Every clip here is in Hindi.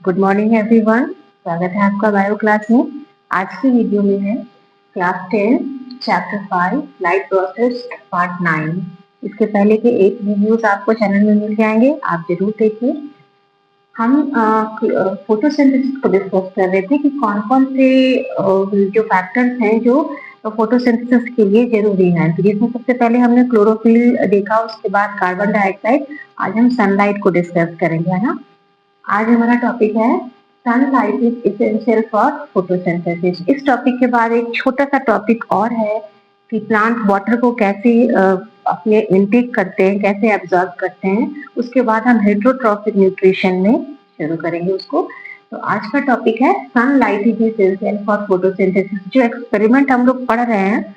Good morning everyone. स्वागत है आपका बायो क्लास में। आज की वीडियो में है class 10 chapter 5 light process part 9। इसके पहले के 8 वीडियोस आपको चैनल में मिल जाएंगे, आप जरूर देखिए। हम फोटोसिंथेसिस को डिस्कस कर रहे थे कि कौन कौन से जो फैक्टर्स हैं जो फोटोसिंथेसिस के लिए जरूरी हैं। तो जिसमें सबसे पहले हमने क्लोरोफिल देखा, उसके बाद कार्बन डाइऑक्साइड। आज हम सनलाइट को डिस्कस करेंगे, है ना। आज हमारा टॉपिक है sunlight is essential for photosynthesis. इस टॉपिक के बाद एक छोटा सा टॉपिक और है कि प्लांट वाटर को कैसे अपने इनटेक करते हैं, कैसे एब्जॉर्ब करते हैं। उसके बाद हम हेटेरोट्रॉफिक न्यूट्रिशन में शुरू करेंगे उसको। तो आज का टॉपिक है sunlight is essential for photosynthesis. जो एक्सपेरिमेंट हम लोग पढ़ रहे हैं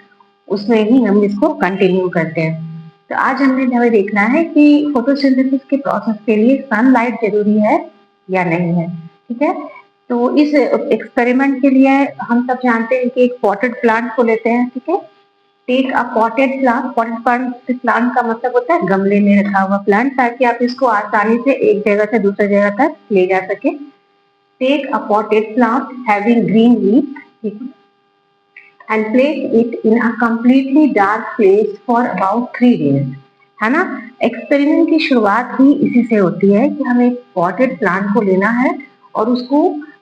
उसमें ही हम इसको कंटिन्यू करते हैं। तो आज हमें देखना है कि फोटोसिंथेसिस के प्रोसेस के लिए सनलाइट जरूरी है या नहीं है। ठीक है, तो इस एक्सपेरिमेंट के लिए हम सब जानते हैं कि एक पॉटेड प्लांट को लेते हैं। ठीक है, take a potted plant. Potted plant का मतलब होता है गमले में रखा हुआ प्लांट, ताकि आप इसको आसानी से एक जगह से दूसरी जगह तक ले जा सके। Take a potted plant having green leaf and place it in a completely dark place for about 3 days। है ना। एक्सपेरिमेंट की शुरुआत ही इसी से होती है कि हमें एक पॉटेड प्लांट को लेना है और उसको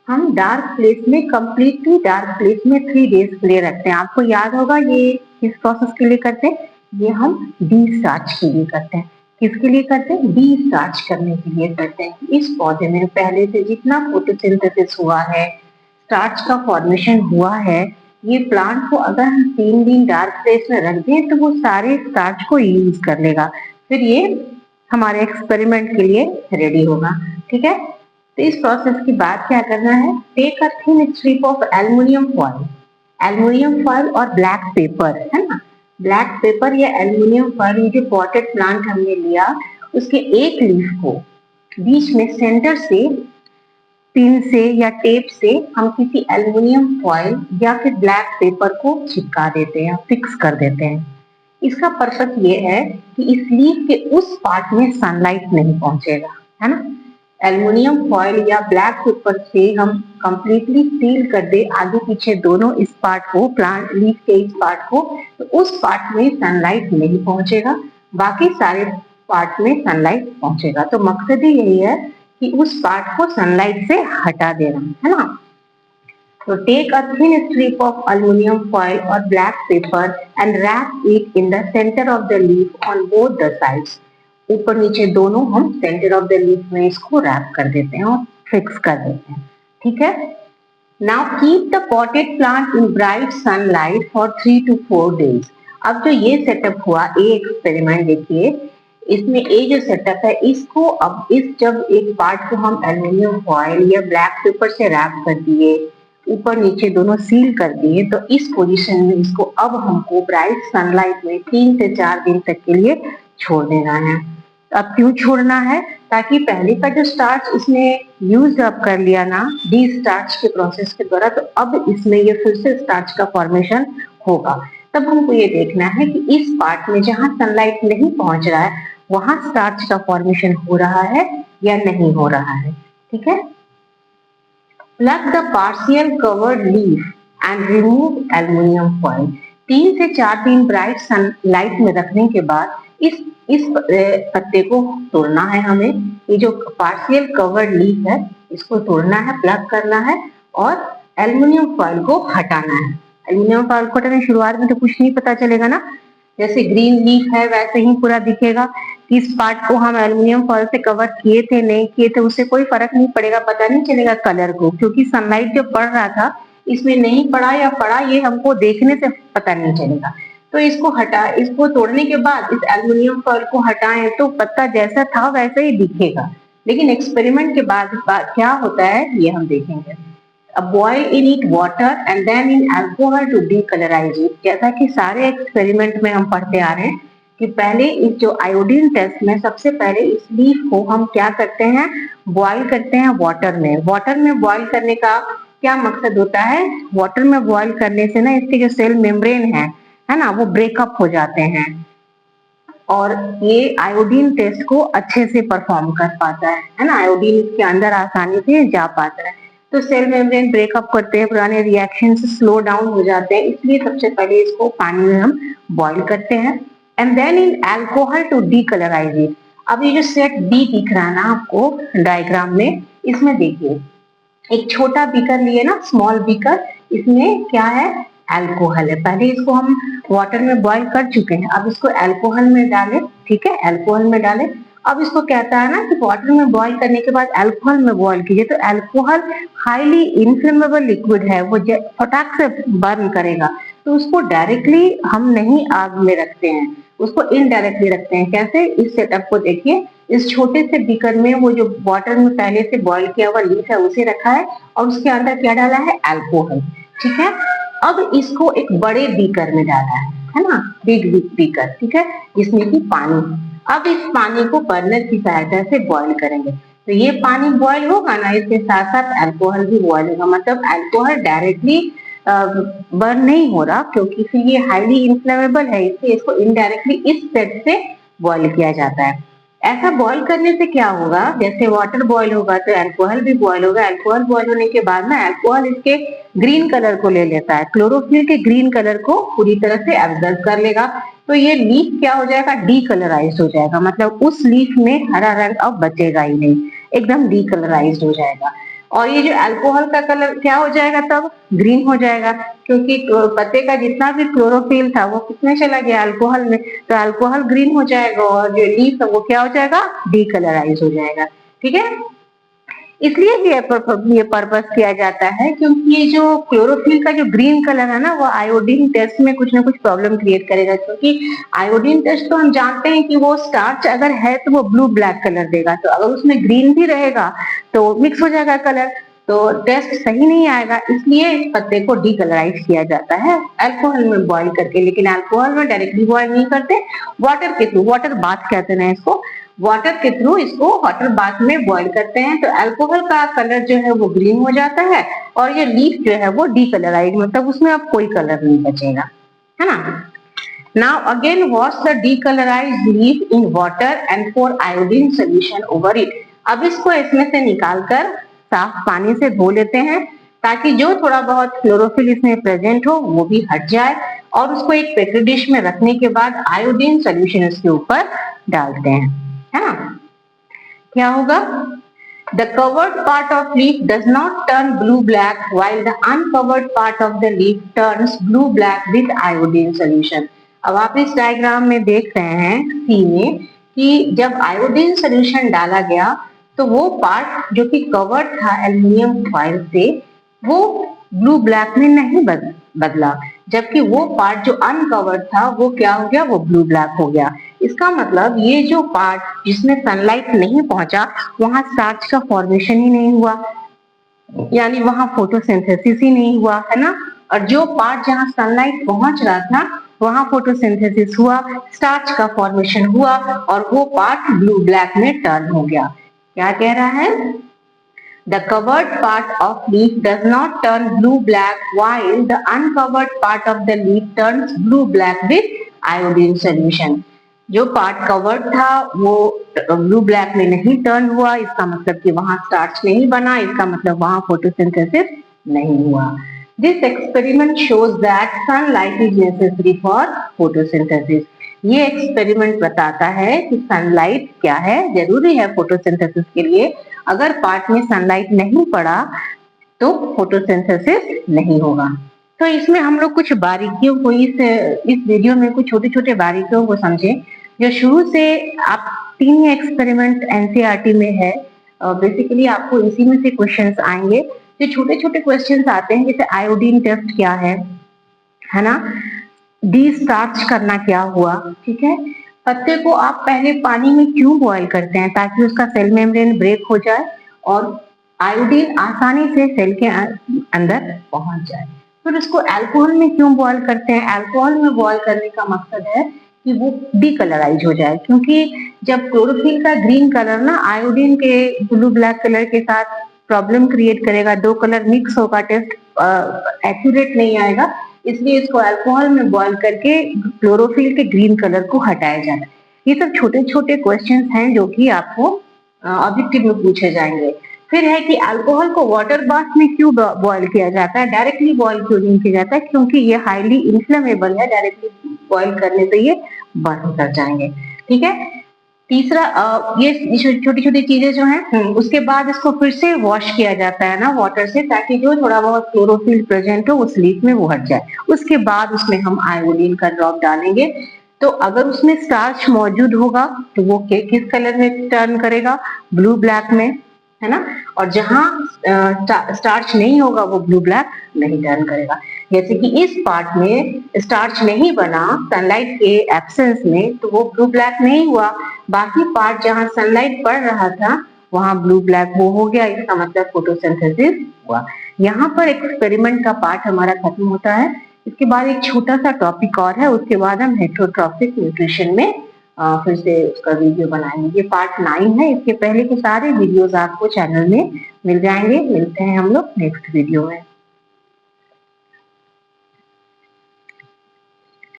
हम डार्क प्लेस में, कंप्लीटली डार्क प्लेस में 3 days के लिए रखते हैं। आपको याद होगा ये किस प्रोसेस के लिए करते हैं, ये हम डी स्टार्च के लिए करते हैं। किसके लिए करते हैं, डी स्टार्च करने के लिए करते हैं। इस पौधे में पहले से जितना फोटोसिंथेसिस हुआ है, स्टार्च का फॉर्मेशन हुआ है, ये प्लांट को अगर हम 3 दिन डार्क प्लेस में रख दें तो वो सारे स्टार्च को यूज कर लेगा, फिर ये हमारे एक्सपेरिमेंट के लिए रेडी होगा। ठीक है, तो इस प्रोसेस की बात क्या करना है, take a thin strip of aluminium foil और ब्लैक पेपर, है ना। ब्लैक पेपर या एल्युमिनियम फॉइल, ये जो पॉटेड प्लांट हमने लिया उसके एक लीफ को बीच में सेंटर से पिन से या टेप से हम किसी एल्युमिनियम फॉइल या फिर ब्लैक पेपर को चिपका देते हैं, फिक्स कर देते हैं। इसका पर्पस ये है कि इस लीफ के उस पार्ट में सनलाइट नहीं पहुंचेगा, है ना। एल्युमिनियम फॉइल या ब्लैक पेपर से हम कंप्लीटली सील कर दे आगे पीछे दोनों इस पार्ट को, प्लांट लीफ के इस पार्ट को, तो उस पार्ट में सनलाइट नहीं पहुंचेगा, बाकी सारे पार्ट में सनलाइट पहुंचेगा। तो मकसद ही यही है कि उस पार्ट को सनलाइट से हटा देना, है ना। तो take a thin strip of aluminium foil और black paper and wrap it in the centre of the leaf on both the sides. ऊपर नीचे दोनों हम सेंटर ऑफ द लीफ में इसको रैप कर देते हैं और फिक्स कर देते हैं। ठीक है, now keep the potted plant in bright sunlight for 3 to 4 days। अब जो ये सेटअप हुआ, ये एक्सपेरिमेंट देखिए, इसमें ये जो सेटअप है, इसको अब जब एक पार्ट को हम एल्युमिनियम फॉइल या ब्लैक पेपर से रैप कर दिए, ऊपर नीचे दोनों सील कर दिए, तो इस पोजीशन में इसको अब हमको ब्राइट सनलाइट में 3 से 4 दिन तक के लिए छोड़ देना है। अब क्यों छोड़ना है, ताकि पहले का जो स्टार्च इसने यूज अप कर लिया ना डी स्टार्च के प्रोसेस के द्वारा, तो अब इसमें ये फिर से स्टार्च का फॉर्मेशन होगा। तब हमको ये देखना है कि इस पार्ट में जहां सनलाइट नहीं पहुंच रहा है वहां स्टार्च का फॉर्मेशन हो रहा है या नहीं हो रहा है। ठीक है, plug the partial covered leaf and remove aluminium foil. 3 से 4 दिन ब्राइट सनलाइट में रखने के बाद इस पत्ते को तोड़ना है हमें। ये जो पार्शियल कवर्ड लीफ है इसको तोड़ना है, प्लग करना है और एल्युमिनियम फॉइल को हटाना है। एल्युमिनियम फॉइल को हटाने शुरुआत में तो कुछ नहीं पता चलेगा ना, जैसे ग्रीन लीफ है वैसे ही पूरा दिखेगा। किस पार्ट को हम एल्युमिनियम फॉइल से कवर किए थे, नहीं किए थे, उससे कोई फर्क नहीं पड़ेगा, पता नहीं चलेगा कलर को, क्योंकि सनलाइट जो पड़ रहा था इसमें नहीं पड़ा या पड़ा ये हमको देखने से पता नहीं चलेगा। तो इसको तोड़ने के बाद इस एल्युमिनियम फॉइल को हटाएं तो पत्ता जैसा था वैसा ही दिखेगा। लेकिन एक्सपेरिमेंट के बाद क्या होता है ये हम देखेंगे। Boil in it water and then in alcohol to decolourise it. जैसा कि सारे एक्सपेरिमेंट में हम पढ़ते आ रहे हैं कि पहले इस जो आयोडीन टेस्ट में सबसे पहले इस लीफ को हम क्या करते हैं, बॉयल करते हैं वाटर में। वाटर में बॉयल करने का क्या मकसद होता है, वाटर में बॉयल करने से ना इसके जो सेल मेम्ब्रेन है ना, वो ब्रेकअप हो जाते हैं। और ये आयोडीन टेस्ट को अच्छे से परफॉर्म कर पाता है ना, आयोडीन इसके अंदर आसानी से जा पाता है। तो सेल मेम्ब्रेन ब्रेकअप करते हैं, पुराने रिएक्शन स्लो डाउन हो जाते हैं, इसलिए सबसे पहले इसको पानी में हम बॉईल करते हैं and then in alcohol to decolourise it. अब ये जो सेट डी दिख रहा है ना आपको डायग्राम में, इसमें देखिए एक छोटा बीकर लिए ना, स्मॉल बीकर, इसमें क्या है, अल्कोहल है। पहले इसको हम वाटर में बॉईल कर चुके हैं, अब इसको अल्कोहल में डालें, ठीक है, अल्कोहल में डालें। अब इसको कहता है ना कि वाटर में बॉईल करने के बाद अल्कोहल में बॉईल कीजिए, तो अल्कोहल हाईली इन्फ्लेमेबल लिक्विड है, वो फटाक से बर्न करेगा, तो उसको डायरेक्टली हम नहीं आग में रखते हैं, उसको इनडायरेक्टली रखते हैं। कैसे, इस सेटअप को देखिए, इस छोटे से बीकर में वो जो वाटर में पहले से बॉईल किया हुआ लीफ है उसे रखा है और उसके अंदर क्या डाला है, अल्कोहल, ठीक है। अब इसको एक बड़े बीकर में डाला है ना, बिग बीकर, ठीक है, जिसमें कि पानी। अब इस पानी को बर्नर की सहायता से बॉईल करेंगे, तो ये पानी बॉईल होगा ना, इसके साथ साथ अल्कोहल भी बॉईल होगा, मतलब अल्कोहल डायरेक्टली बर्न नहीं हो रहा, क्योंकि फिर ये हाईली इन्फ्लेमेबल है, इसलिए इसको इनडायरेक्टली इस सेट से बॉईल किया जाता है। ऐसा बॉईल करने से क्या होगा, जैसे वाटर बॉईल होगा तो अल्कोहल भी बॉईल होगा, अल्कोहल बॉईल होने के बाद ना अल्कोहल इसके ग्रीन कलर को ले लेता है, क्लोरोफिल के ग्रीन कलर को पूरी तरह से एब्जॉर्ब कर लेगा, तो ये लीफ क्या हो जाएगा, डीकलराइज्ड हो जाएगा, मतलब उस लीफ में हरा रंग अब बचेगा ही नहीं, एकदम डीकलराइज्ड हो जाएगा। और ये जो अल्कोहल का कलर क्या हो जाएगा, तब ग्रीन हो जाएगा, क्योंकि पत्ते का जितना भी क्लोरोफिल था वो किसमें चला गया, अल्कोहल में, तो अल्कोहल ग्रीन हो जाएगा और जो लीफ है वो क्या हो जाएगा, डीकलराइज हो जाएगा, ठीक है। इसलिए भी ये पर्पस किया जाता है क्योंकि ये जो क्लोरोफिल का जो ग्रीन कलर है ना, वो आयोडीन टेस्ट में कुछ ना कुछ प्रॉब्लम क्रिएट करेगा, क्योंकि आयोडीन टेस्ट तो हम जानते हैं कि वो स्टार्च अगर है तो वो ब्लू ब्लैक कलर देगा, तो अगर उसमें ग्रीन भी रहेगा तो मिक्स हो जाएगा कलर, तो टेस्ट सही नहीं आएगा, इसलिए इस पत्ते को डीकलराइज किया जाता है अल्कोहल में बॉईल करके। लेकिन अल्कोहल में डायरेक्टली बॉईल नहीं करते, वाटर के थ्रू, वाटर बाथ कहते हैं इसको, वाटर के थ्रू इसको वाटर बाथ में बॉईल करते हैं, तो अल्कोहल का कलर जो है वो ग्रीन हो जाता है और ये लीफ जो है वो डीकलराइज, मतलब उसमें अब कोई कलर नहीं बचेगा, है ना। Now again wash the decolorized leaf in water and pour iodine solution over it. अब इसको इसमें से निकालकर साफ पानी से धो लेते हैं ताकि जो थोड़ा बहुत क्लोरोफिल इसमें प्रेजेंट हो वो भी हट जाए, और उसको एक पेट्री डिश में रखने के बाद आयोडीन सोल्यूशन इसके ऊपर डालते हैं, है ना। क्या होगा, The covered part of leaf does not turn blue black while the uncovered part of the leaf turns blue black with iodine solution. अब आप इस डायग्राम में देख रहे हैं सी में कि जब आयोडीन सोल्यूशन डाला गया तो वो पार्ट जो कि कवर्ड था एल्युमिनियम फॉइल से वो ब्लू ब्लैक में नहीं बदला, जबकि वो पार्ट जो अनकवर्ड था वो क्या हो गया, वो ब्लू ब्लैक हो गया। इसका मतलब ये जो पार्ट जिसमें सनलाइट नहीं पहुंचा वहां स्टार्च का फॉर्मेशन ही नहीं हुआ, यानी वहां फोटोसिंथेसिस ही नहीं हुआ, है ना। और जो पार्ट जहां सनलाइट पहुंच रहा था वहां फोटोसिंथेसिस हुआ, स्टार्च का फॉर्मेशन हुआ और वो पार्ट ब्लू ब्लैक में टर्न हो गया। क्या कह रहा है, The covered part of leaf does not turn blue black while the uncovered part of the leaf turns blue black with iodine solution. जो पार्ट कवर्ड था वो ब्लू ब्लैक में नहीं टर्न हुआ, इसका मतलब कि वहां स्टार्च नहीं बना, इसका मतलब वहां फोटोसिंथेसिस नहीं हुआ। This experiment shows that sunlight is necessary for photosynthesis. ये एक्सपेरिमेंट बताता है कि सनलाइट क्या है, जरूरी है फोटोसिंथेसिस के लिए। अगर पार्ट में सनलाइट नहीं पड़ा तो फोटोसिंथेसिस नहीं होगा। तो इसमें हम लोग कुछ बारीकियों को इस वीडियो में कुछ छोटे छोटे बारीकियों को समझें, जो शुरू से आप 3 एक्सपेरिमेंट एनसीईआरटी में है, बेसिकली आपको इसी में से क्वेश्चंस आएंगे। जो छोटे छोटे क्वेश्चंस आते हैं जैसे आयोडीन टेस्ट क्या है ना, डी स्टार्च करना क्या हुआ, ठीक है। पत्ते को आप पहले पानी में क्यों बॉईल करते हैं, ताकि उसका सेल मेम्ब्रेन ब्रेक हो जाए और आयोडीन आसानी से सेल के अंदर पहुंच जाए। फिर उसको अल्कोहल में क्यों बॉईल करते हैं, अल्कोहल में बॉईल करने का मकसद है कि वो डीकलराइज हो जाए, क्योंकि जब क्लोरोफिल का ग्रीन कलर ना आयोडीन के ब्लू ब्लैक कलर के साथ प्रॉब्लम क्रिएट करेगा, 2 कलर मिक्स होगा, टेस्ट एक्यूरेट नहीं आएगा, इसलिए इसको अल्कोहल में बॉईल करके क्लोरोफिल के ग्रीन कलर को हटाया जाता है। ये सब छोटे छोटे क्वेश्चंस हैं जो कि आपको ऑब्जेक्टिव में पूछे जाएंगे। फिर है कि अल्कोहल को वाटर बाथ में क्यों बॉयल किया जाता है, डायरेक्टली बॉयल क्यों नहीं किया जाता है, क्योंकि ये हाईली इन्फ्लेमेबल है, डायरेक्टली बॉयल करने से ये बर्न कर जाएंगे। ठीक है। तीसरा ये छोटी छोटी चीजें जो हैं उसके बाद इसको फिर से वॉश किया जाता है ना वाटर से, ताकि जो थोड़ा बहुत क्लोरोफिल प्रेजेंट हो उस लीक में वो हट जाए। उसके बाद उसमें हम आयोडीन का ड्रॉप डालेंगे। तो अगर उसमें स्टार्च मौजूद होगा तो वो किस कलर में टर्न करेगा, ब्लू ब्लैक में, है ना। और जहां स्टार्च नहीं होगा वो ब्लू ब्लैक नहीं टर्न करेगा। जैसे कि इस पार्ट में स्टार्च नहीं बना सनलाइट के एब्सेंस में, तो वो ब्लू ब्लैक नहीं हुआ। बाकी पार्ट जहां सनलाइट पड़ रहा था वहां ब्लू ब्लैक वो हो गया, इसका मतलब फोटोसिंथेसिस हुआ। यहाँ पर एक्सपेरिमेंट का पार्ट हमारा खत्म होता है। इसके बाद एक छोटा सा टॉपिक और है, उसके बाद हम हेटेरोट्रॉफिक न्यूट्रिशन में फिर से उसका वीडियो बनाएंगे। ये पार्ट 9 है। इसके पहले के सारे वीडियोस आपको चैनल में मिल जाएंगे। मिलते हैं हम लोग नेक्स्ट वीडियो में।